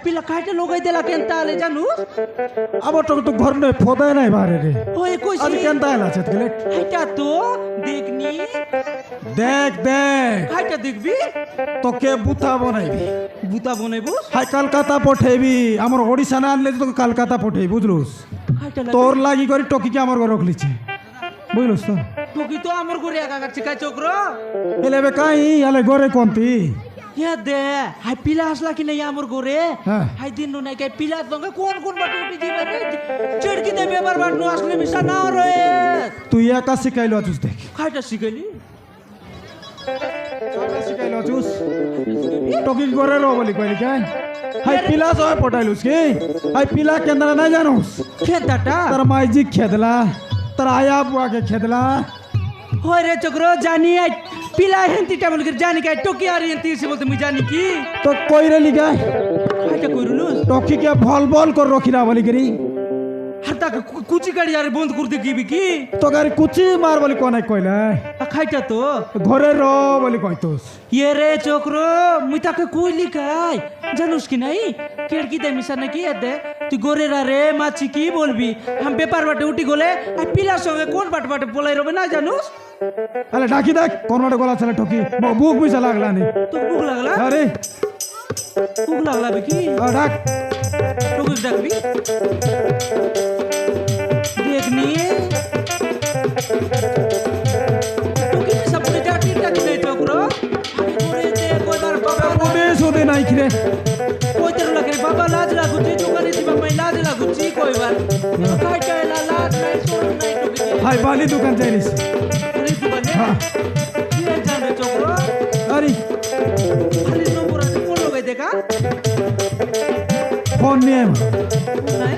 পিলা খাইতে লগাই দেলা কেনতা আলে জানু আমার তো ঘর নয় ফদায় নাই বারে রে ওই কইছি আজ কেন তাইল আছে গেলে হাইটা তো দেখনি দেখ দেখ হাইটা দেখবি তোকে বুতা বনাইবি বুতা বনাইবো হাই কলকাতা পঠাইবি আমার ওড়িশা না আনলে তোকে কলকাতা পঠাই বুঝলুস হাইটা তোর লাগি করে টকিকে আমার ঘরে রখলিছে বুঝলুস তো তোকি তো আমার ঘরে একা কাছে কাই চক্র এলে বে কাই আলে ঘরে কোনতি ইয়া দে হাই পিলা আসলা কি নাই আমার ঘরে হ্যাঁ। হাই দিন নাই কাই পিলা দঙ্গে কোন কোন বাটু উঠি দিবে রে চিড়কি দে বেবার বাট নো আসলে মিশা না রে তুই একা শিখাইলো আছিস দেখ খাইটা শিখাইলি একা শিখাইলো আছিস টকি ঘরে রো বলি কইলি কাই হাই পিলা সব পটাইলুস কি হাই পিলা কেন্দ্র না জানোস খেদাটা তার মাইজি খেদলা তার আয়া বুয়াকে খেদলা হয় রে চক্র জানি আই পিলা হেন্তিটা বলি জানি কাই টকি আর হেন্তি সে বলতে মুই জানি কি তো কইরে লিগা খাইটা কইরুলুস টকিকে ভল ভল করে রখিলা বলি করি আর তাকে কুচি গাড়ি আর বন্ধ করতে গিবি কি তো গাড়ি কুচি মার বলি কোনে কইলা খাইটা তো ঘরে র বলি কইতোস ইয়ে রে চক্র মুই তাকে কইলি কাই জানুস কি নাই কেড়কি দে মিশা নাকি দে তুই গোরে রে মাছি কি বলবি हम ব্যাপার বাটে উঠি গলে আর পিলার সঙ্গে কোন বাটে বাটে পলাই রবে না জানুস আলে ডাকি দেখ কোন মাঠে গলা ছেলে টকি বুক বুঝা লাগলা নি তো ভুক লাগলা আরে ভুক লাগলা বে কি ডাক টুকুস ডাকবি দেখনি টুকি মিশা পুরি ডাকি ডাকি নাই চক্র আমি গোরে দে কইবার বাবা ওদে সোদে নাই খিরে কইতের লাগে বাবা লাজ লাগুচি দোকানে দিবা মাই লাজ লাগুচি কইবার কাই কাই লাজ নাই শরম নাই টুকি হাই বালি দোকান যাইনিস আরে দোকানে হ্যাঁ কি জানে চক্র আরে খালি নম্বর আছে কোন লগাই দেখা ফোন নিয়ে নাই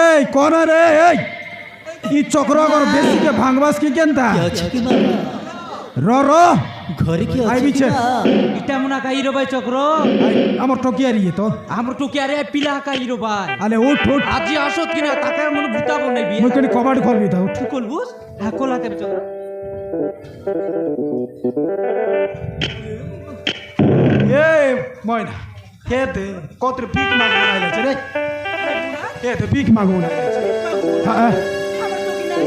এই কোন রে এই ই চক্র কর বেশি কে ভাঙবাস কি কেনতা আছে কি মামা র র ঘরে কি আছে আইবিছে ইটা মুনা কাইরো ভাই চক্র আমার টকি আর ইয়ে তো আমরা টুকি আরে পিলা কাইরো ভাই আলে উঠ উঠ আজি আসত কিনা তাকার মনে ভূতা বনাইবি মুই কনি কবাড় খুলবি তো উঠ তুই কলবুস হ্যাঁ কোলাতে চক্র এই ময়না খেতে কত পিক মাগো নাইলাছে রে খেতে পিক মাগো নাইলাছে হ্যাঁ আমার টুকি নাই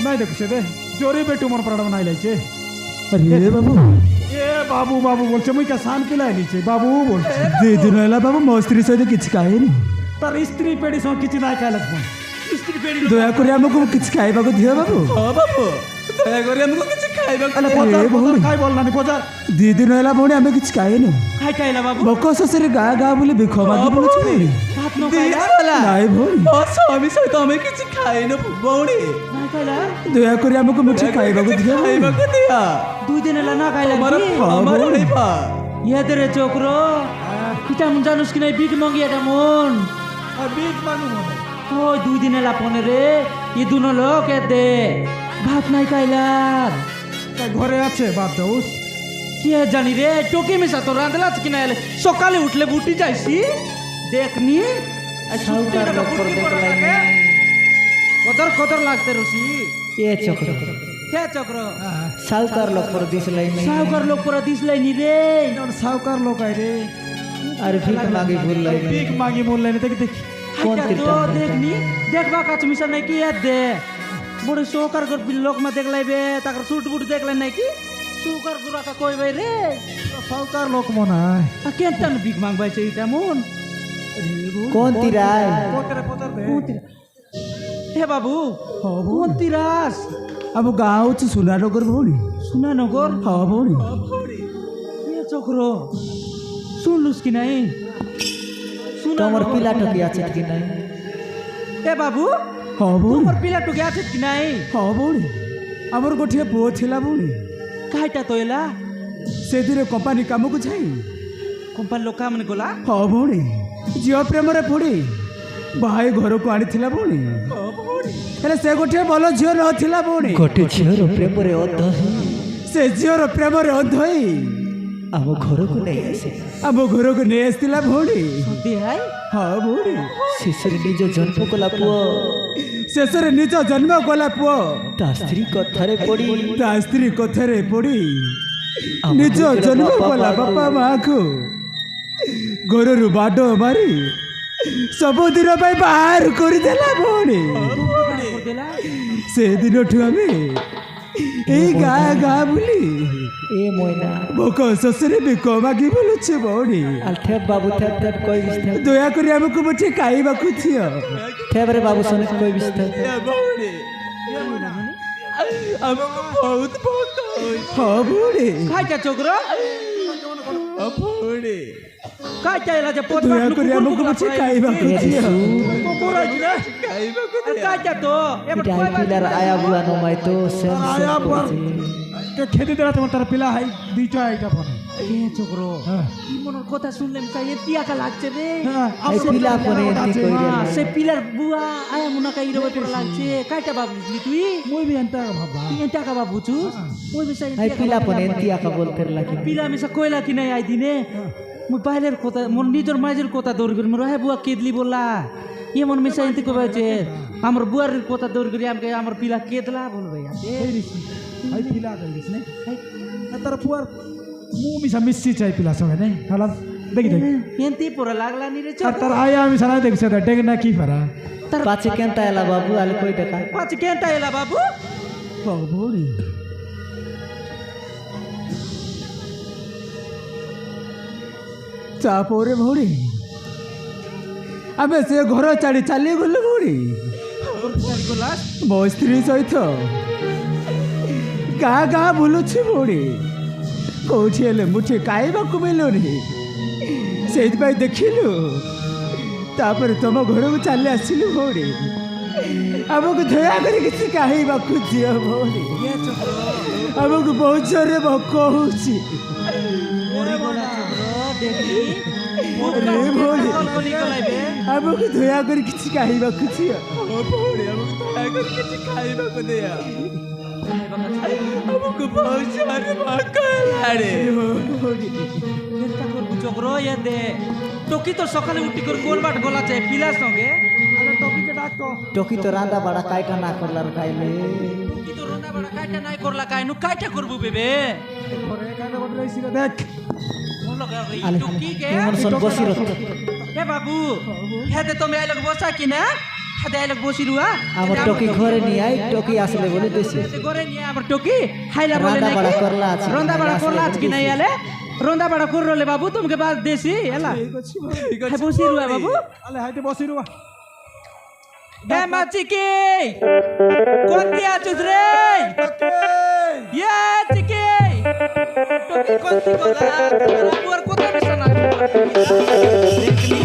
নাই দেখছে দে জোরে বেটু মোর পড়া নাইলাছে আরে বাবু এ বাবু বাবু বলছে মুই কা শান কিলাই নিছে বাবু বলছে দিদিন হলা বাবু ମୋ ସ୍ତ୍ରୀ ସହିତ କିଛି ଖାଇନି তার স্ত্রী পেড়ি সব কিছু নাই খাইলাছ ফোন স্ত্রী পেড়ি ଦୟାକରି ଆମକୁ କିଛି ଖାଇବାକୁ ଦିଅ ବାବୁ ହଁ ବାବୁ ଦୟାକରି ଆମକୁ କିଛି ଖାଇବାକୁ আলে পচার পচার খাই বললানি পচার 2 ଦିନ ହେଲା ଭଉଣୀ ଆମେ କିଛି ଖାଇନୁ খাই খাইলা বাবু ଭୋକ ଶୋଷରେ ଗାଁ ଗାଁ ବୁଲି ଭିକ ମାଗି ବୁଲୁଛୁ ଭଉଣୀ ভাত ন খাইলা ନାଇଁ ଭଉଣୀ ମୋ ସ୍ୱାମୀ ସହିତ ଆମେ କିଛି ଖାଇନୁ ଭଉଣୀ না খাইলা ଦୟାକରି ଆମକୁ ମୁଠେ ଖାଇବାକୁ ଦିଅ ଖାଇବାକୁ ଦିଅ দুই দিন এলা না খাইলা আমার হইবা ইয়াদের রে চক্র কিটা মন জানুস কি নাই বিগ মঙ্গি এটা মন বিক মাগু মনে ও দুই দিন এলা পনে রে ই দুনো লোক দে ভাত নাই খাইলার তা ঘরে আছে বাদ দাউস কি জানি রে টোকে মিশা তো রাঁধলা কি না এলে সকালে উঠলে বুটি যাইছি দেখনি সাউকার লোক করে দেখলাই কদর কদর লাগতে রসি এ চক্র কে চক্র সাউকার লোক করে দিছলাই নাই সাউকার লোক পরা দিসলাই নি রে সাউকার লোক আই রে আর ভিক মাগি ভুললাই বিক মাগি বললাই দেখি দেখি কোন হাইটা তীরটা? তো দেখনি দেখবা কাছ মিশা নাই কি দে বড় সৌকার কর লোক মা দেখলাইবে তাকর সুট বুট দেখলাই নাই কি সৌকার গুরা কা কইবে রে সাউকার লোক মনে হয় আ কেনতান বিগ মাগবাইছে এটা মন কোন তিরাই পচারে পচার দে হে বাবু কোন তিরাস ଆମ ଗାଁ ହଉଛି ସୁନାନଗର ଭଉଣୀ সুনানগর ହଁ ଭଉଣୀ এ চক্র শুনলুস কি নাই ତମର ପିଲା ଟକି আছে କି নাই এ বাবু ହଁ ଭଉଣୀ তোমার পিলা টুকে আছে কি নাই ହଁ ଭଉଣୀ ଆମର ଗୋଟିଏ ପୁଅ ଥିଲା ଭଉଣୀ কাইটা তৈলা ସେଥିରେ କମ୍ପାନୀ କାମକୁ ଯାଇ কোম্পানি লোক মানে গলা ହଁ ଭଉଣୀ ଝିଅ ପ୍ରେମରେ ପଡ଼ି ଭାଇ ଘରକୁ ଆଣିଥିଲା ଭଉଣୀ ହେଲେ ସେ ଗୋଟିଏ ଭଲ ଝିଅ ନଥିଲା ଭଉଣୀ ଗୋଟେ ଝିଅର ପ୍ରେମରେ ଅନ୍ଧ ସେ ଝିଅର ପ୍ରେମରେ ଅନ୍ଧ ହୋଇ ଆମ ଘରକୁ ନେଇ ଆସେ ଆମ ଘରକୁ ନେଇ ଆସିଥିଲା ଭଉଣୀ দেহাই ହଁ ଭଉଣୀ ଶେଷରେ ନିଜ ଜନ୍ମ କଲା ପୁଅ ଶେଷରେ ନିଜ ଜନ୍ମ କଲା ପୁଅ ତା ସ୍ତ୍ରୀ କଥାରେ ପଡ଼ି ନିଜ ଜନ୍ମ କଲା ବାପା ମାଆକୁ ଘରରୁ ବାଡ ମାରି ସବୁଦିନ ପାଇଁ ବାହାର କରିଦେଲା ଭଉଣୀ। ସେଦିନଠୁ ଆମେ ଏଇ ଗାଁ ଗାଁ ବୁଲି ए मोइना ଭୋକ ଶୋଷରେ ବିକ ମାଗି ବୁଲୁଛୁ ଭଉଣୀ। थे बाबू थे कोई बिस्ते ଦୟାକରି ଆମକୁ ମୁଠେ ଖାଇବାକୁ ଦିଅ। थे बरे बाबू सोने कोई बिस्ते ଆମକୁ ବହୁତ ଭୋକ ହଁ ଭଉଣୀ काय क्या छोकरो ଭଉଣୀ काय क्या इलाज पोत ଦୟାକରି ଆମକୁ ମୁଠେ ଖାଇବାକୁ ଦିଅ। काय क्या तो ये बट कोई बात पिलर आया बुआ नो माई तो सेम आया बुआ। খেতে দেলা তোমার তার পিলা হাই দুইটা আইটা পড়ে ए छोकरो ई मन কথা শুনলে মিছাই তিয়া কা লাগছে রে आई पिला कोने एंती कोई रे সে পিলার বুয়া আয়া মুনা কাই রে তোর লাগছে কাইটা বাবু তুই মুই বি এন্তা ভাবা তুই এন্টা কা বাবু চু ওই বিষয় आई पिला कोने एंती आका बोलते लगी পিলা মিছা কইলা কি নাই আই দিনে মুই পাইলের কথা মন নিজর মাইজের কথা দৌড় করি মোর হে বুয়া কেদলি বললা ইয়ে মন মিছা এন্তি কইবা যে আমার বুয়ার কথা দৌড় করি আমকে আমার পিলা কেদলা বলবে হাই পিলা কইছিস নে তার পুয়ার মু মিছা মিছি চাই পিলা সঙ্গে নে হালা দেখি দেখি এন্তি পড়া লাগলা নি রে আর তার আয়া আমি সারা দেখছে তা ডেগ না কি পারা पाछे केंता एला बाबू आले कोई टका পাঁচ কেনটা এলা বাবু ভৌড়ি ତାପରେ ଭଉଣୀ ଆମେ ସେ ଘର ଛାଡ଼ି ଚାଲିଗଲୁ ଭଉଣୀ ମୋ ସ୍ତ୍ରୀ ସହିତ ଗାଁ ଗାଁ ବୁଲୁଛି ଭଉଣୀ କୋଉଠି ହେଲେ ମୁଠେ ଖାଇବାକୁ ମିଳୁନି ସେଇଥିପାଇଁ ଦେଖିଲୁ ତାପରେ ତମ ଘରକୁ ଚାଲି ଆସିଲୁ ଭଉଣୀ ଆମକୁ ଦୟାକରି କିଛି ଖାଇବାକୁ ଦିଅ ଭଉଣୀ ଆମକୁ ବହୁତ ଜୋରରେ ଭୋକ ହେଉଛି ଆମକୁ ଦୟାକରି କିଛି ଖାଇବାକୁ ଦିଅ ଭଉଣୀ ଆମକୁ ଦୟାକରି କିଛି ଖାଇବାକୁ ଦିଅ ଆମକୁ ବହୁତ ଜୋରରେ ଭୋକ ହେଲାଣି চিন্তা করবো চক্র ইয়ে দে টকি তো সকালে উঠি করে কোন বাট গলা চাই পিলার সঙ্গে টপিকে ডাকো टोकी तो रांदा बड़ा काइटा ना करलार खाइले টকি তো রোনা বাড়া কাইটা নাই করলা কাইনু কাইটা করবো বেবে ঘরে কানে বদলাইছি দেখ বলো রে आले টকি কে मन सन बसी रत এ বাবু হেতে তুমি আইলক বসা কি না হেতে আইলক বসি রুয়া আমার टोकी घरे नी आई टोकी আসলে বলে দেছি করে নিয়ে আমার টকি হাইলা বলে রান্না নাই বাড়া করলা আছে। রন্দা বাড়া করলা আছে কি নাই আলে রন্দা বাড়া কর রলে বাবু তোমাকে বাদ দেছি এলা হ্যাঁ বসি রুয়া বাবু আলে হাইতে বসি রুয়া এ মাচিকি কোন কি আছিস রে ইয়ে চিকি টকি কোন কি গলা তোরা পুয়ার কত বিছানা দেখনি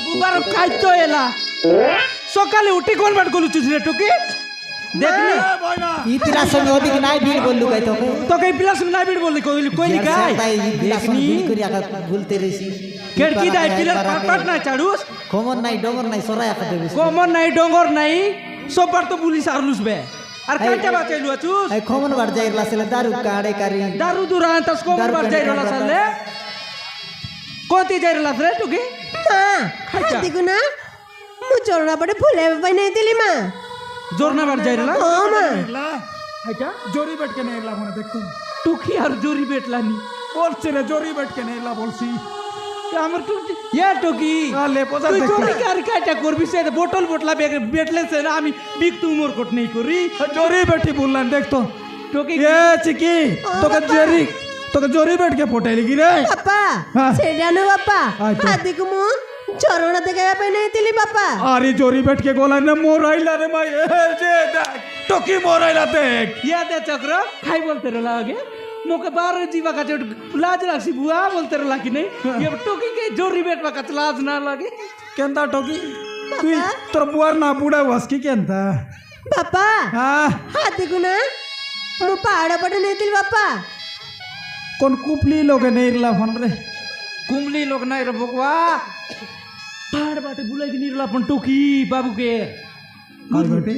বুবার কাইতো এলা সকালে উঠি কোন বাট গলুছিস রে টকি দেখনি ই পিলা সঙ্গে ওদিক নাই ভিড় বললু গাই তোকে তোকে প্লাস না বিড় বললি কইলি কইলি গাই ই পিলা সঙ্গে দেখনি ভিড় করি আকা ভুলতে রেছি কেড়কি দাই পিলার পাট না চাড়ুস খমর নাই ডমর নাই সরাই আকা দেবে কমন নাই ডঙ্গর নাই সবার তো পুলিশ আর লুসবে আর কাটা বাঁচাইলু আছুস এই খমর বার যাইরলা সেলে দারু কাড়ে কারি দারু দুরান তাস কমন বার যাইরলা সালে কোতি যাইরলা রে টুকি মা দেখুনা মু চরনা পড়ে ফুলে পাই নাই দিলি মা জোরনা বার যাইরলা ও মা হাইটা জরি বেটকে নে এলা মনে দেখতুম টুকি আর জোরি বেটলানি বলছে রে জরি বেটকে নে এলা বলছি আমার টুকি ইয়া টুকি আলে পজা তুই দেখ জোরি কার কাটা করবি সে বোতল বোতলা বেটলে সে আমি বিক তুমর কোট নেই করি জরি বেটি বললাম দেখ তো টুকি এ চিকি তোকে জরি বেটকে ফটাইলি কি রে বাপা হ্যাঁ। সেটা না বাপা আচ্ছা। হাতিকু মু চরনা দেখে পাই নাই দিলি বাপা আরে জরি বেটকে গোলা নে মোরাইলা রে মাই এ যে দেখ টকি মোরাইলা দেখ ইয়া দে চক্র খাই বলতে রলা আগে মোকে বারে जीवा का जो लाज राखसी बुआ बोलते रला कि नहीं ये टोकी के जोरी बेट का लाज ना लगे কেনতা টকি তুই তোর বুয়ার না বুড়া হস কি কেনতা বাপা হ্যাঁ হাতিকু না মু পাহাড় পড়ে নাই দিলি বাপা কোন কুপলি লোকে নেইরলা ফোন রে कुमली लोग नहीं रे बकवा पहाड़ बाटे बुलाई कि निरला पण टोकी बाबू के কার বেটে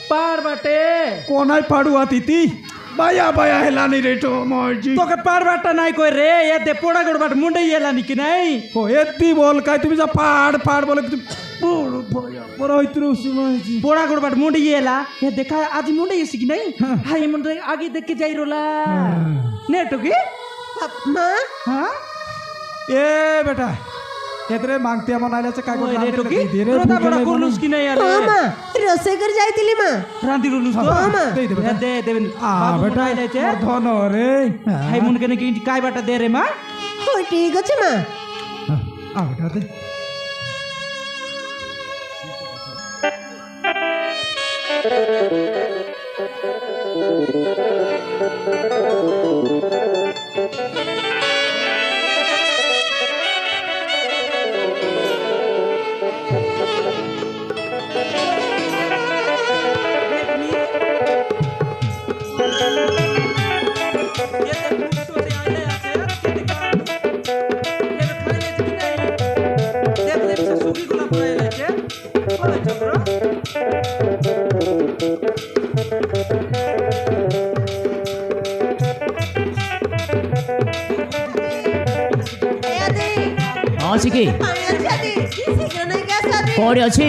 पहाड़ बाटे কোনাই পাড়ু আতিতি बाया बाया हेलानी रे तो मौजी তোকে পাড়বাটা নাই কই রে এতে পোড়া গড়বাট মুন্ডে এলা নাকি নাই हो एत्ती बोल काय तुम्ही जा पाड पाड बोल की बड़ बाया बड़ इतरो सुमाजी পোড়া গড়বাট মুন্ডে এলা এ দেখা আজ মুন্ডে এসি কি নাই হাই মুন্ডে আগে দেখে যাই রোলা নেটো কি মা হ্যাঁ ए बेटा এতরে মাংতে আমন আইলাছে কাই ওই করে নেটো কি দে রে রোদা বড় করলুস কি নাই আলে ও মা রসে করে যাইতিলি মা রান্দি রুলুস তো মা দে দে বেটা দে দেবেন आ बेटा আইলাছে ধন রে হাই মুন্ডে কেন কি কাই বাটা দে রে মা ও ঠিক আছে মা आ बेटा दे আদি ଅଛି କି পানি আছে আদি শীঘ্র নাই গ্যাস আদি କୋଉଠି ଅଛି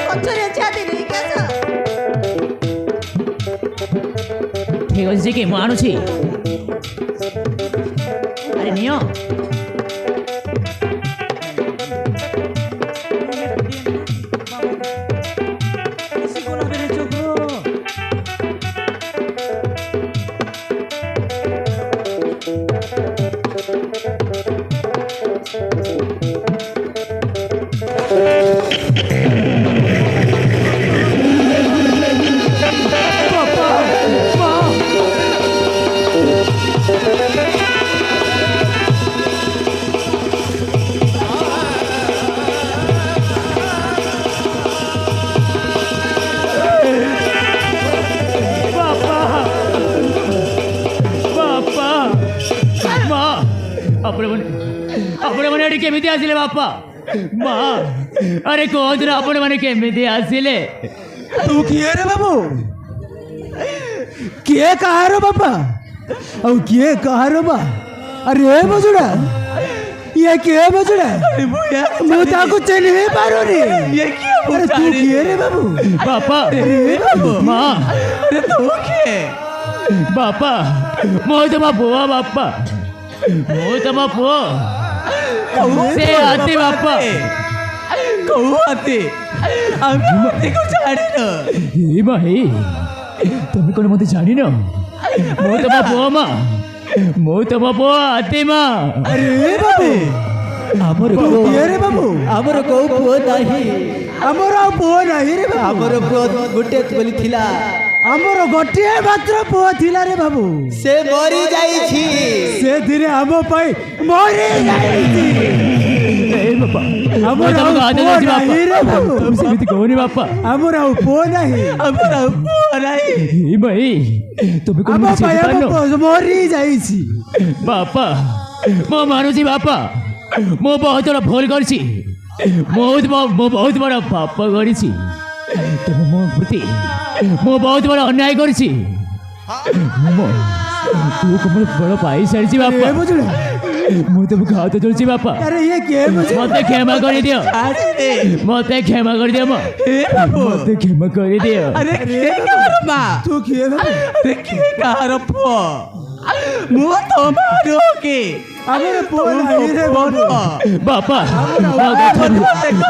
পছরে আছে আদি নেই গ্যাস ଠିକ ଅଛି କି ମୁଁ ଆଣୁଛି ଆରେ ନିଅ ବାପା ମା ଆପଣମାନେ ଏଠି କେମିତି ଆସିଲେ ବାପା ମା ଆରେ କୁହନ୍ତୁ ଆପଣମାନେ କେମିତି ଆସିଲେ तू किए रे बाबू किए कहारो बापा और किए कहारो बा अरे बजुड़ा ये किए बजुड़ा मैं ताको चिन्ह ही पारो रे ये अरे तू किए रे बाबू ବାପା ମା अरे तू किए ବାପା ମୁଁ ତମ ପୁଅ ବାପା ମୁଁ ତମ ପୁଅ ସେ ହାତୀ ବାପା कहू आते আমি দেখো জানি না ଏ ଭାଇ ତମେ କ'ଣ ମୋତେ ଜାଣିନ ମୁଁ ତମ ପୁଅ ମା ମୁଁ ତମ ପୁଅ ହାତୀ ମା अरे बाबू ଆମର କିଏ ରେ ବାବୁ ଆମର କୋଉ ପୁଅ ନାହିଁ ଆମର ଆଉ ପୁଅ ନାହିଁ ରେ ବାବୁ ଆମର ପୁଅ ଗୋଟେ ବୋଲି ଥିଲା ଆମର ଗୋଟିଏ ମାତ୍ର ପୁଅ ଥିଲା ରେ ବାବୁ ସେ ମରି ଯାଇଛି ସେ ଧୀରେ ଆମ ପାଇଁ ମରି ଯାଇଛି ଏ ବାପା ଆମର ଆଉ ପୁଅ ନାହିଁ ରେ ବାବୁ ତମେ ସେମିତି କହୁନି ବାପା ଆମର ଆଉ ପୁଅ ନାହିଁ ଆମର ଆଉ ପୁଅ ନାହିଁ ଏ ଭାଇ ତମେ କ'ଣ ଆମ ମୋତେ ପାଇଁ ଆମ ଚିହ୍ନିପାରୁନ ପୁଅ ମରି ଯାଇଛି ବାପା ମୁଁ ମାନୁଛି ବାପା ମୁଁ ବହୁତ ବଡ଼ ଭୁଲ କରିଛି ମୁଁ ବହୁତ ବଡ଼ ପାପ କରିଛି ତମ ମୋ ପ୍ରତି ମୁଁ ବହୁତ ବଡ଼ ଅନ୍ୟାୟ କରିଛି ତୁ କଣ ବଡ଼ ପାଇସାରିଛି ବାପା ଏ ବୁଝିଲ ମୁଁ ତମକୁ ହାତ ଯୋଡ଼ୁଛି ବାପା ଆରେ ଇଏ କିଏ ବୁଝିଲ ମତେ କ୍ଷମା କରିଦିଅ ମତେ କ୍ଷମା କରିଦିଅ ମତେ କ୍ଷମା କରିଦିଅ ଆରେ କିଏ କାହାର ମା ତୁ କିଏ ବାବୁ ଆରେ କିଏ କାହାର ପୁଅ ମୁଁ ତମର କି ଆମର ପୁଅ ନାହିଁ ରେ ବାବୁ ବାପା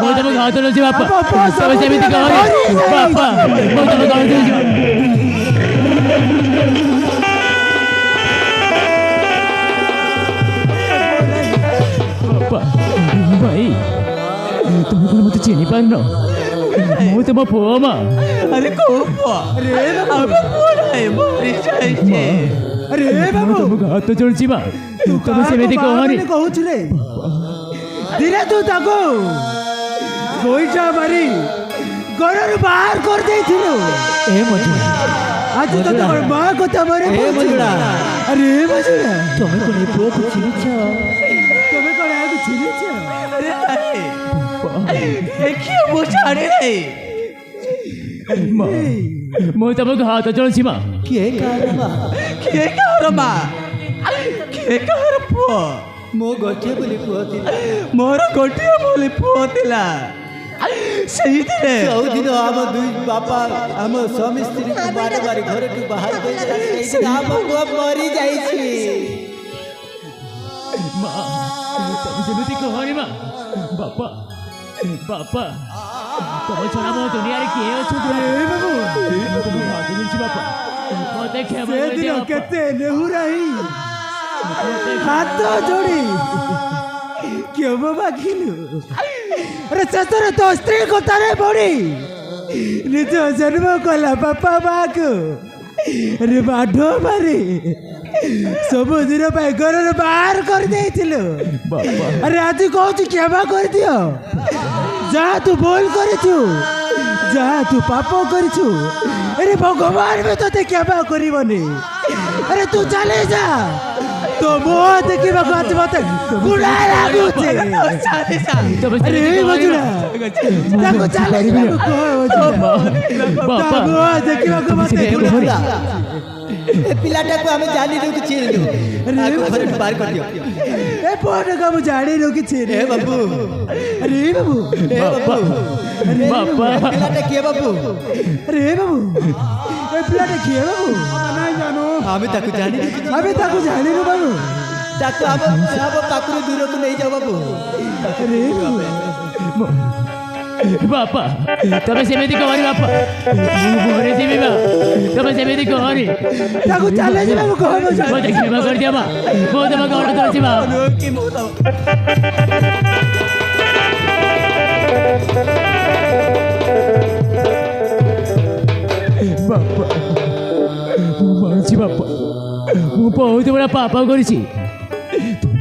ମୁଁ ତମକୁ ହାତ ଯୋଡ଼ୁଛି ବାପା ତମେ ସେମିତି କହନି ବାପା ମୁଁ ତମକୁ ହାତ ଯୋଡ଼ୁଛି ବାପା ଭାଇ ତମେ କ'ଣ ମୋତେ ଚିହ୍ନି ପାରୁନ ମୁଁ ତମ ପୁଅ ମା अरे को अरे बाबू पुଅ ନାହିଁ ମରି ଯାଇଛି अरे बाबू ତମକୁ ହାତ ଯୋଡ଼ୁଛି ମା ତମେ ସେମିତି କହନି କହୁଛୁ ରେ ଧୀରେ ତୁ ତାକୁ ଗୋଇଠା ମାରି ଘରରୁ ବାହାର କରିଦେଇଥିଲୁ ଏ ମଜୁରା ଆଜି ତ ତୋର ମା କଥା ମରେ ମଜୁଡ଼ା। ଆରେ ମଜୁଡ଼ା ତମେ କଣ ଏ ପୁଅକୁ ଚିହ୍ନିଛ ତମେ କଣ ଆକୁ ଚିହ୍ନିଛ ଆରେ ଦେଖିବ ମୁଁ ଜାଣି ନାହିଁ ମୁଁ ତମକୁ ହାତ ଚଳୁଛି ମା। କିଏ କାହାର ମା? କିଏ କାହାର ମା? କିଏ କାହାର ପୁଅ? ମୋ ଗୋଟିଏ ବୋଲି ପୁଅ ଥିଲା। ମୋର ଗୋଟିଏ ବୋଲି ପୁଅ ଥିଲା। ସେଇଥିରେ ସବୁଦିନ ଆମ ଦୁଇ ବାପା ଆମ ସ୍ୱାମୀ ସ୍ତ୍ରୀକୁ ବାରେ ବାରେ ଘରଠୁ ବାହାର କରିଦେଲା। ସେଇଦିନ ଆମ ପୁଅ ମରିଯାଇଛି। ମା ତମେ ସେମିତି କହନି ମା। ବାପା ବାପା ତମ ଛଡ଼ା ମୋ ଦୁନିଆରେ କିଏ ଅଛନ୍ତି? ମୁଁ ତମକୁ ହାତ ମିଳିଛି ବାପା। ମତେ କ୍ଷମା ସେଦିନ କରିଦିଅ କେତେ ନେହୁରାଇ ହାତ ଯୋଡ଼ି କ୍ଷମା ମାଗିଲୁ। ଆରେ ଶେଷରେ ତୋ ସ୍ତ୍ରୀ କଥାରେ ପଡ଼ି ନିଜ ଜନ୍ମ କଲା ବାପା ମାଆକୁ ରେ ବାଢ ମାରି ସବୁଦିନ ପାଇଁ ଘରରୁ ବାହାର କରିଦେଇଥିଲୁ। ଆରେ ଆଜି କହୁଛୁ କ୍ଷମା କରିଦିଅ। ଯାହା ତୁ ଭୁଲ କରିଛୁ, ଯାହା ତୁ ପାପ କରିଛୁ, ଆରେ ଭଗବାନ ବି ତୋତେ କ୍ଷମା କରିବନି। ଆରେ ତୁ ଚାଲେ ଯା। तो मुँह देखिବାକୁ ଆଜି ମତେ ଗୁଡା ଲାଗୁଛି। ଆରେ ଏଇ ବଜୁରା ତାକୁ ଚାଲେ ଯିବାକୁ କହ ବଜୁରା। ତା ମୁଁହ ଦେଖିବାକୁ ମତେ ଗୁଡା। ଏ ପିଲାଟାକୁ ଆମେ ଜାଣିନୁ କିଛି ଘରଠୁ ବାହାର କରିଦିଅ। ଏ ପୁଅଟାକୁ ଆମେ ଜାଣିନୁ କିଛି। ଏ ବାବୁ, ଆରେ ଏ ବାବୁ, ଏ ବାବୁ, ବାପା ପିଲାଟା କିଏ ବାବୁ? ଆରେ ଏ ବାବୁ, ଏ ପିଲାଟା କିଏ ବାବୁ? ଆମେ ତାକୁ ଜାଣିନୁ। ଆମେ ତାକୁ ଜାଣିନୁ ବାବୁ। ତାକୁ ଆମ ପାଖରୁ ଦୂରକୁ ନେଇଯାଅ ବାବୁ। ଆରେ ବାପା ତମେ ସେମିତି କହନି ବାପା। ମୁଁ ମରିଯିବି ବା। ତମେ ସେମିତି କହନି। ତାକୁ ଚାଲେ ଯିବାକୁ କହ ବଜୁରା। ମତେ କ୍ଷମା କରିଦିଅ ବା। ମୁଁ ତମକୁ ଅର୍ଡର କରୁଛି ବା। ବାପା ମୁଁ ମାରୁଛି ବାପା। ମୁଁ ବହୁତ ବଡ଼ ପାପ କରିଛି।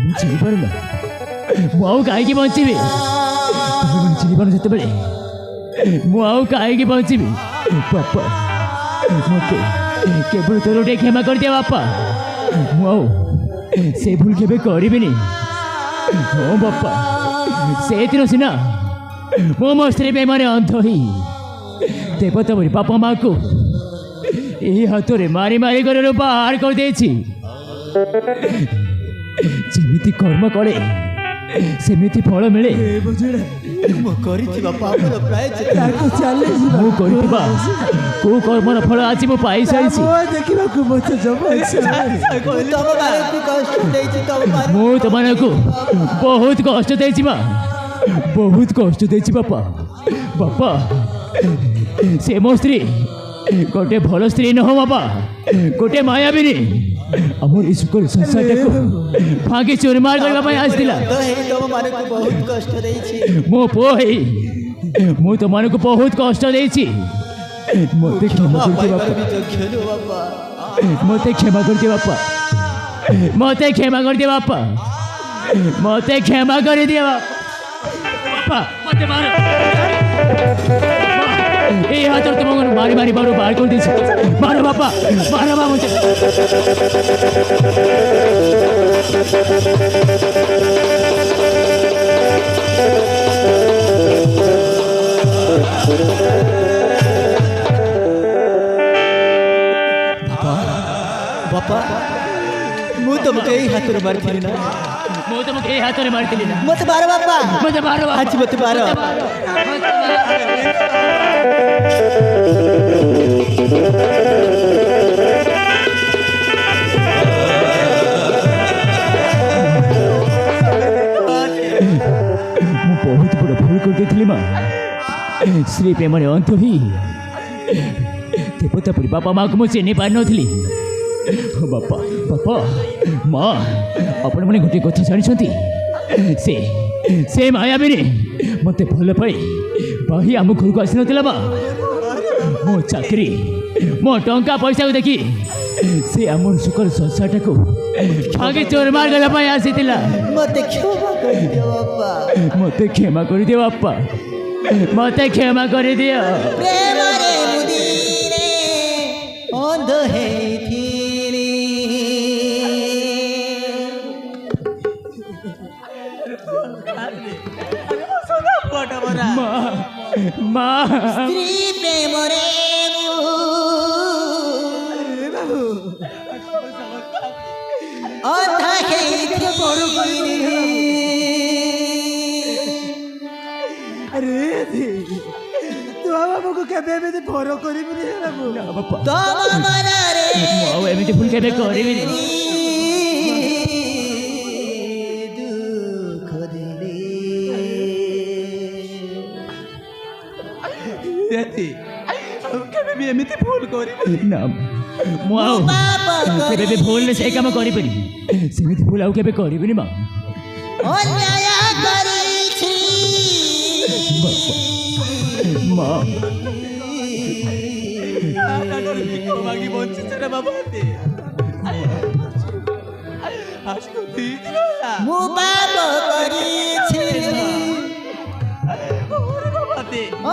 ମୁଁ ଚିହ୍ନିପାରୁନା। ମୁଁ ଆଉ କାହିଁକି ବଞ୍ଚିବି? ତମେ ମୋତେ ଚିହ୍ନିପାରୁନ ଯେତେବେଳେ ମୁଁ ଆଉ କାହିଁକି ବଞ୍ଚିବି? ବାପା ମୋତେ କେବଳ ତୋର ଟିକେ କ୍ଷମା କରିଦିଅ ବାପା। ମୁଁ ଆଉ ସେ ଭୁଲ କେବେ କରିବିନି। ହଁ ବାପା ସେଇଦିନ ସିନା ମୁଁ ମୋ ସ୍ତ୍ରୀ ପ୍ରେମରେ ଅନ୍ଧ ହୋଇ ଦେବତା ବୋଲି ବାପା ମାଆକୁ ଏହି ହାତରେ ମାରି ମାରି ଘରରୁ ବାହାର କରିଦେଇଛି। ଯେମିତି କର୍ମ କରେ ସେମିତି ଫଳ ମିଳେ। ମୁଁ କରିଥିବା ପାପର ପ୍ରାୟଶ୍ଚିତ୍ତ ତାକୁ ଚାଲେ ମୁଁ କରିଥିବା କୋଉ କର୍ମର ଫଳ ଆଜି ମୁଁ ପାଇସାରିଛି। ଦେଖିବାକୁ ମତେ ଜମା ଇଚ୍ଛା ନାହିଁ। ତମ ମାନଙ୍କୁ କଷ୍ଟ ଦେଇଛି। ତମ ମୁଁ ତମମାନଙ୍କୁ ବହୁତ କଷ୍ଟ ଦେଇଛି ମା। ବହୁତ କଷ୍ଟ ଦେଇଛି ବାପା। ବାପା ସେ ମୋ ସ୍ତ୍ରୀ ଗୋଟେ ଭଲ ସ୍ତ୍ରୀ ନୁହଁ ବାପା। ଗୋଟେ ମାୟାବିନୀ ଆମର এই ସୁଖର ସଂସାରଟାକୁ ଭାଙ୍ଗି ଚୁରମାର କରିବା ପାଇଁ ଆସିଥିଲା। ତମ ମାନଙ୍କୁ ବହୁତ କଷ୍ଟ ଦେଇଛି। ମୋ ପୁଅ ହେଇ ମୁଁ ତମମାନଙ୍କୁ ବହୁତ କଷ୍ଟ ଦେଇଛି। ମୋତେ କ୍ଷମା କରିଦିଅ ବାପା। ମୋତେ କ୍ଷମା କରିଦିଅ ବାପା। ମୋତେ କ୍ଷମା କରିଦିଅ ବାପା। ମୋତେ କ୍ଷମା କରିଦିଅ ବାପା। ମୋତେ ମାର। এই হাতর তোমাকে মারি মারি বারো বার করে দিয়েছি। মারো বাপা, মারো বাবা। ବାପା ମୁଁ ତମକୁ ଏଇ ହାତରେ ମାରିଥିଲି ନା? ମୁଁ ତମକୁ এই ହାତରେ ମାରିଥିଲି ନା? ମତେ ମାର ବାପା। ମୋତେ ମାର ବାପା। ଆଜି ମତେ ମାର। ମୁଁ ବହୁତ ବଡ଼ ଭୁଲ କରିଦେଇଥିଲି ମା। ସ୍ତ୍ରୀ ପ୍ରେମରେ ଅନ୍ଧ ହୋଇ ଦେବତା ପରି ବାପା ମାଆକୁ ମୁଁ ଚିହ୍ନି ପାରିନଥିଲି। ବାପା ବାପା ମା ଆପଣମାନେ ଗୋଟିଏ କଥା ଜାଣିଛନ୍ତି? ସେ ମାୟାବିନୀ ମୋତେ ଭଲ ପାଇ ବାହି ଆମ ଘରକୁ ଆସିନଥିଲା ମା। ମୋ ଚାକିରି ମୋ ଟଙ୍କା ପଇସାକୁ ଦେଖି ସେ ଆମର ସୁଖର ସଂସାରଟାକୁ ଭାଙ୍ଗି ଚୋରମାର କରିବା ପାଇଁ ଆସିଥିଲା। ମତେ କ୍ଷମା କରିଦିଅ ବାପା। ମୋତେ କ୍ଷମା କରିଦିଅ ବାପା। ମୋତେ କ୍ଷମା କରିଦିଅ। ପ୍ରେମରେ ମୁଦିରେ ଅନ୍ଧ ହେଇଥିଲି। ମା মা স্ত্রী প্রেমরে অধা ଆରେ ତୁ ଆଉ ଆମକୁ କେବେ ଏମିତି ଭର କରିବୁନି ବାବୁ ବାପା ତମ ମନରେ ମୁଁ ଆଉ ଏମିତି ଭୁଲ କେବେ କରିବିନି ଦୁଃଖ ଦେଲେ କେବେ ବି ଏମିତି ଭୁଲ କରିବୁନି ନା ମୁଁ ଆଉ କେବେ ବି ଭୁଲରେ ସେଇ କାମ କରିପାରିବି ସେମିତି ଭୁଲ ଆଉ କେବେ କରିବିନି ମା ଅନ୍ୟାୟ କରିଛି ମା ମାଗି ବଞ୍ଚିଛ ରେ ବାବା ମୁଁ ପାପ କରିଛି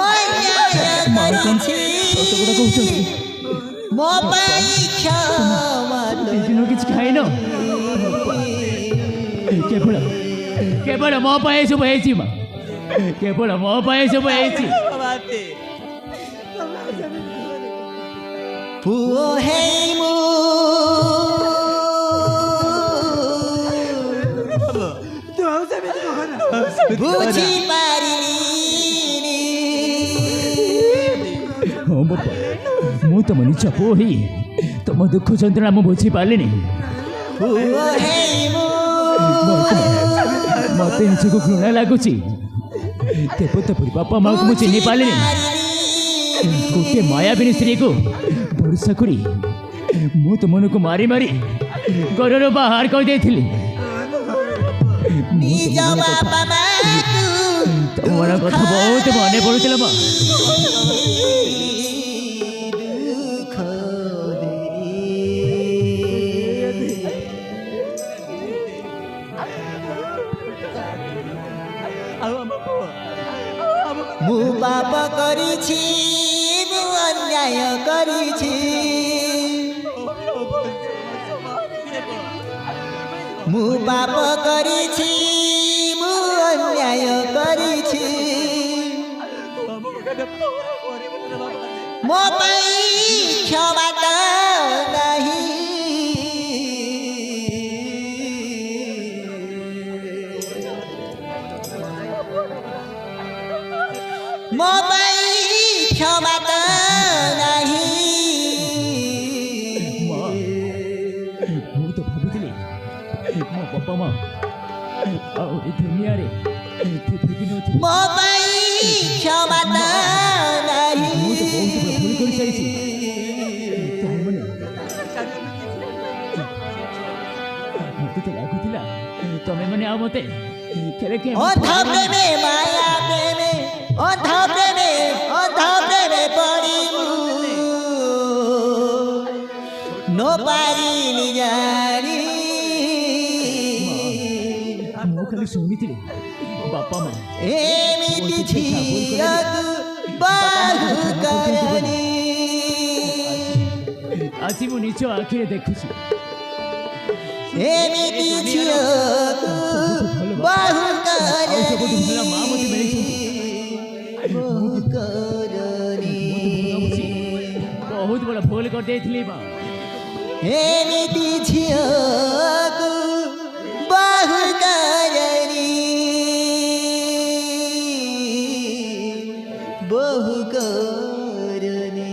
ଅନ୍ୟାୟ କରିଛି ସତକଥା କହୁଛନ୍ତି ମୋ ପାଇଁ କ୍ଷମା ଏଇ ଦିନ କିଛି ଖାଇନ କେବଳ କେବଳ ମୋ ପାଇଁ ଏସବୁ ହେଇଛି ମା କେବଳ ମୋ ପାଇଁ ଏସବୁ ହେଇଛି ପୁଅ ହେଇ ମୁଁ ତୁ ଆଉ ସେମିତି କହନା ବୁଝିପାରିଲିନି ହଁ ବାପା ମୁଁ ତମ ନିଜ ପୁଅ ହେଇ ତମ ଦୁଃଖ ଯନ୍ତ୍ରଣା ମୁଁ ବୁଝିପାରିଲିନି ପୁଅ ହେଇ ମୁଁ ମତେ ନିଜକୁ ଘୃଣା ଲାଗୁଛି କେବେ ତ ବାପା ମାଆକୁ ମୁଁ ଚିହ୍ନି ପାରିଲିନି ଗୋଟେ ମାୟାବିନୀ ସ୍ତ୍ରୀକୁ ଭରସା କରି ମୁଁ ତୁମମାନଙ୍କୁ ମାରି ମାରି ଘରରୁ ବାହାର କରିଦେଇଥିଲି ନିଜ ବାପା ମାଆକୁ ତୁମର କଥା ବହୁତ ମନେ ପଡୁଥିଲା ମା ଦୁଃଖ ମୁଁ ପାପ କରିଛି ମୁଁ ଅନ୍ୟାୟ କରିଛି ମୁଁ ପାପ କରିଛି ମୁଁ ଅନ୍ୟାୟ କରିଛି ମୋ ପାଇଁ କ୍ଷମା ତ ନାହିଁ ମୋ ପାଇଁ କ୍ଷମା ତ ନାହିଁ ମୁଁ ତ ଭାବୁଥିଲି ମୋ ବାପା ମା ଆଉ ଏ ଦୁନିଆରେ ନଥିଲି ମୋ ପାଇଁ କ୍ଷମା ତ ନାହିଁ ମୁଁ ତ ବହୁତ ବଡ଼ ଭୁଲ କରିସାରିଛି ମତେ ତ ଲାଗୁଥିଲା ତମେ ମାନେ ଆଉ ମତେ କେବେ ଅଧ ପ୍ରେମେ ମାୟା ପ୍ରେମେ ଅଧ ପ୍ରେମେ ପଡ଼ିବୁ ନ ପାରିଲି ଜାଣି ମୁଁ ଖାଲି ଶୁଣିଥିଲି ବାପା ମା ଏମିତି ଝିଅକୁ ବାହୁ କରନି ଆଜି ମୁଁ ନିଜ ଆଖିରେ ଦେଖୁଛି ଏମିତି ଝିଅକୁ ବାହୁ ଆଉ ସବୁଠୁ ଭଲ ମା ମତେ ମିଳିଛନ୍ତି କରନି ବହୁତ ବଡ଼ ଭୁଲ କରିଦେଇଥିଲି ମା ଏମିତି ଝିଅକୁ ବାହୁ କରନି ବହୁ କରନି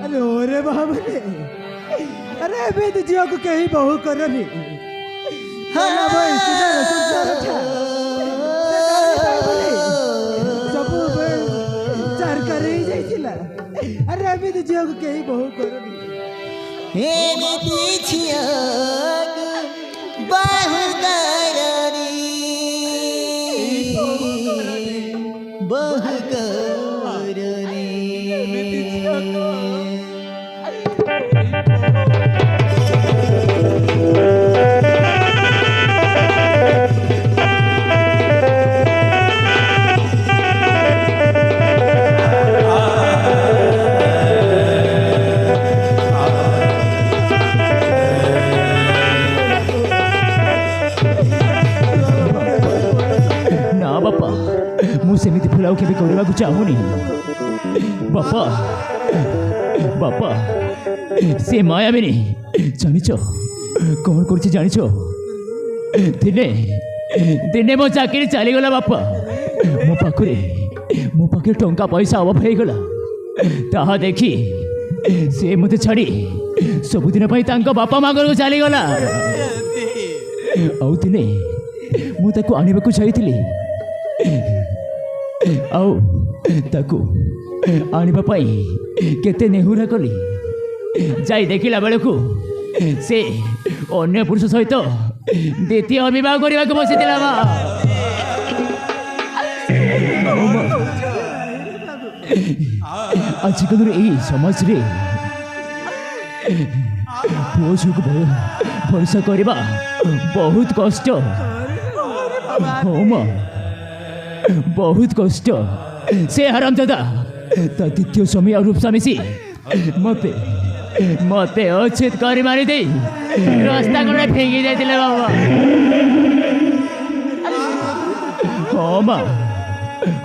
ଆରେ ଓରେ ବାବରେ ଆରେ ଏମିତି ଝିଅକୁ କେହି ବୋହୁ କରନି ସବୁ ଚାରକାର ହେଇଯାଇଥିଲା ଆରେ ଏମିତି ଝିଅକୁ କେହି ବୋହୁ କରନି ଏମିତି ଝିଅକୁ ବାହୁ କରନି ବହୁ କରନି ନା ବାପା ମୁଁ ସେମିତି ଭୁଲ ଆଉ କେବେ କରିବାକୁ ଚାହୁଁନି ବାପା ବାପା ସେ ମାୟାବିନୀ ଜାଣିଛ କ'ଣ କରୁଛି ଜାଣିଛ ଦିନେ ଦିନେ ମୋ ଚାକିରି ଚାଲିଗଲା ବାପା ମୋ ପାଖରେ ଟଙ୍କା ପଇସା ଅଭାବ ହେଇଗଲା ତାହା ଦେଖି ସେ ମୋତେ ଛାଡ଼ି ସବୁଦିନ ପାଇଁ ତାଙ୍କ ବାପା ମା ଘରକୁ ଚାଲିଗଲା ଆଉ ଦିନେ ମୁଁ ତାକୁ ଆଣିବାକୁ ଯାଇଥିଲି ଆଉ ତାକୁ ଆଣିବା ପାଇଁ କେତେ ନେହୁରା କଲି ଯାଇ ଦେଖିଲା ବେଳକୁ ସେ ଅନ୍ୟ ପୁରୁଷ ସହିତ ଦ୍ୱିତୀୟ ବିବାହ କରିବାକୁ ବସିଥିଲା ମା ଆଜିକାଲିର ଏହି ସମାଜରେ ପୁଅ ଝିଅକୁ ଭରସା କରିବା ବହୁତ କଷ୍ଟ ହଁ ମା ବହୁତ କଷ୍ଟ ସେ ହାରାମଜାଦା ତା ଦ୍ୱିତୀୟ ସ୍ୱାମୀ ଆଉ ରୂପସା ମିଶି ମତେ ଅଚ୍ଛେଦ କରି ମାରିଦେଇ ରାସ୍ତା କଡ଼ରେ ଫିଙ୍ଗି ଦେଇଥିଲେ ବାବା ହଁ ମା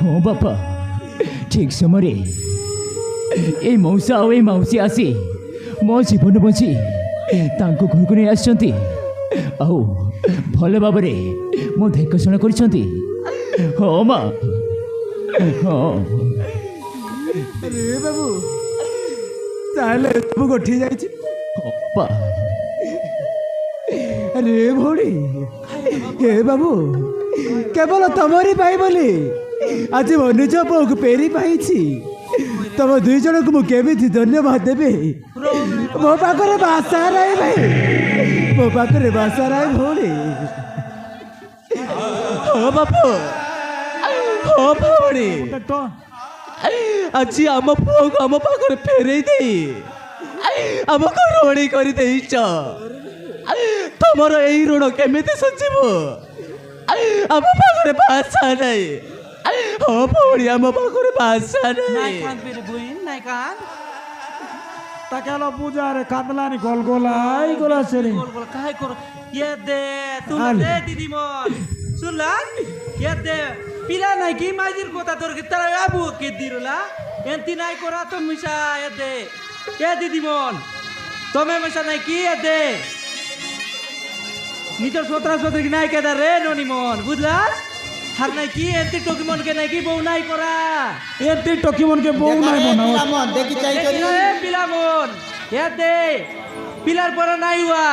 ହଁ ବାପା ଠିକ୍ ସମୟରେ ଏଇ ମଉସା ଆଉ ଏଇ ମାଉସୀ ଆସି ମୋ ଜୀବନ ବଞ୍ଚି ତାଙ୍କ ଘରକୁ ନେଇ ଆସିଛନ୍ତି ଆଉ ଭଲ ଭାବରେ ମୋ ଦେଖାଶୁଣା କରିଛନ୍ତି ହଁ ମା ହଁ रे बाबू ताहले सब गोठी जाइछि ଅପା रे भौणी हे बाबू केवल तमरी पाई बोली आज मनुज पुक पेरी पाई तुम दुई जन को केमी धन्यवाद देवी मो पाखे भाषा राय भाई मो पाखे भाषा राय भौणी हो बापू हो भौणी আজি ଆମ ପୁଅକୁ ଆମ ପାଖରେ ଫେରେଇ ଦେଇ ଆମକୁ ଋଣୀ କରିଦେଇଛ ତମର ଏଇ ଋଣ କେମିତି ସୁଝିବ ଆମ ପାଖରେ ଭାଷା ନାହିଁ ହଁ ଭଉଣୀ ଆମ ପାଖରେ ଭାଷା নাই ନାହିଁ কান পেরে বইন নাই কান তাকেলো পূজারে কাঁদলানি গল গোলাই গোলা সেরে গোল গোল কাই করো ইয়ে দে তুমি আলে। দে দিদিমন শুনলাম ইয়ে দে পিলা নাই কি মাঝির কথা তোর কি তারা আবু কে দিরলা এন্তি নাই করা তো মিশা ইয়ে দে এ দিদিমন তুমি মিশা নাই কি ইয়ে দে নিজের সতরা সতরি কি নাই কেদা রে ননিমন বুঝলাস হার নাই কি এন্তি টকিমন কে নাই কি বউ নাই করা এতে টকিমনকে বউ নাই বানাও দেখি চাই করি পিলামন দে পিলার পরা নাই হুয়া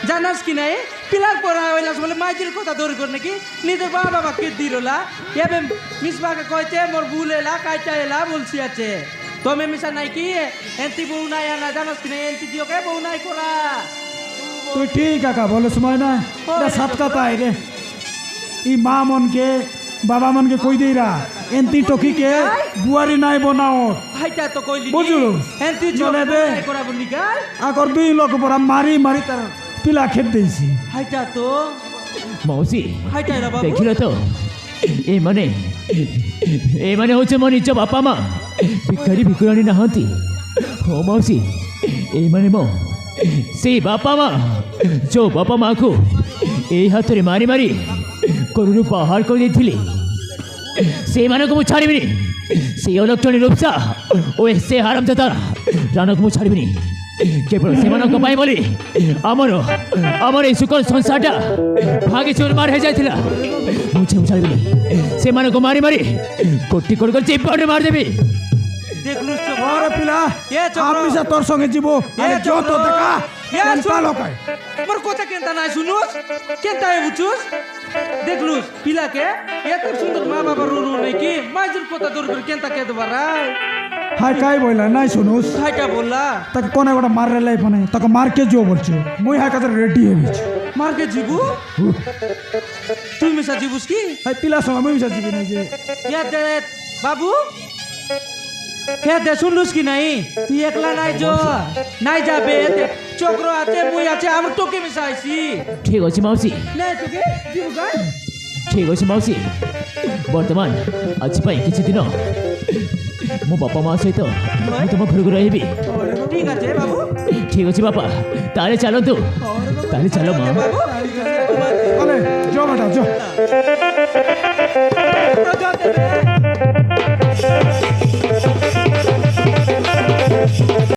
জানাস কি নাই পিলার পরা হইলাস বলে মাইজির কথা দৌড় কর নাকি নিজের বাবা বাবাকে দিরলা এবে মিসবাকে কইতে মোর ভুল এলা কাইটা এলা বলছি আছে তুমি মিশা নাই কি এন্তি বউ নাই আনা জানাস কি নাই এন্তি দিও কে বউ নাই করা তুই ঠিক কাকা বলে সময় না এটা সাতটা তাই রে ই মা মনকে বাবা মনকে কই দেইরা এন্তি টকিকে বুয়ারি নাই বনাও হাইটা তো কইলি বুঝলো? এন্তি জলে দে। নাই করা বলি গাই আগর দুই লোক পরা মারি মারি তার পিলা খেত দিয়েছি হাইটা তো মাউসী হাইটা রে বাবু ଦେଖିଲ ତ ଏମାନେ ହେଉଛି ମୋ ନିଜ ବାପା ମା ଭିକାରୀ ଭିକୁରାଣୀ ନାହାନ୍ତି ହଁ ମାଉସୀ ଏଇମାନେ ମୋ ସେଇ ବାପା ମା ଯେଉଁ ବାପା ମାଆକୁ ଏଇ ହାତରେ ମାରି ମାରି ଘରରୁ ବାହାର କରିଦେଇଥିଲି ସେଇମାନଙ୍କୁ ମୁଁ ଛାଡ଼ିବିନି ସେଇ ଅଲକ୍ଷଣୀ ରୂପସା ଓ ସେ ହାରାମଜାଦା ରାଣକୁ ମୁଁ ଛାଡ଼ିବିନି କେବଳ ସେମାନଙ୍କ ପାଇଁ ବୋଲି ଆମର ଏଇ ସୁଖ ସଂସାରଟା ଭାଙ୍ଗି ଚୁରମାର ହେଇଯାଇଥିଲା ମୁଁ ଛାଡ଼ିବିନି ସେମାନଙ୍କୁ ମାରି ମାରି କୋଟି କୋଟି କରି ଚିପାଟେ ମାରିଦେବି দেখলুস তো ওরে পিলা এ চক্র। আমি সে তোর সঙ্গে যাব আরে যত দেখা কেনতা লোকাই মোর কথা কেনতা নাই শুনুস কেনতা এ বুঝুস দেখলুস পিলাকে এত সুন্দর মা বাবা রুরু নাকি মাইজুর কথা দূর করে কেনতা কে দেবারা হাই কাই বইলা নাই শুনুস হাইটা বললা তাকে কোনে গোটা মাররে লাই ফোনে তাকে মারকে জো বলছে মুই হাই কাছে রেডি হয়ে গেছি মারকে জিবু তুই মিশা জিবুস কি হাই পিলা সঙ্গে মুই মিশা যাবি না যে ইয়া দে বাবু হে দে শুনলুস কি নাই তুই একলা নাই যো নাই যাবে চক্র আছে মুই আছে আমি তোকে মিশা আইছি ঠিক ଅଛି ମାଉସୀ নাই তোকে জিবু গাই ଠିକ୍ ଅଛି ମାଉସୀ ବର୍ତ୍ତମାନ ଆଜି ପାଇଁ କିଛି ଦିନ ମୋ ବାପା ମା ସହିତ ମୁଁ ତୁମ ଘରକୁ ରହିବି ঠিক আছে বাবু ଠିକ୍ ଅଛି ବାପା ତାହେଲେ ଚାଲନ୍ତୁ ତାହେଲେ ଚାଲ ମା বাবু আরে জো বেটা জো ରଜ ଦେବେ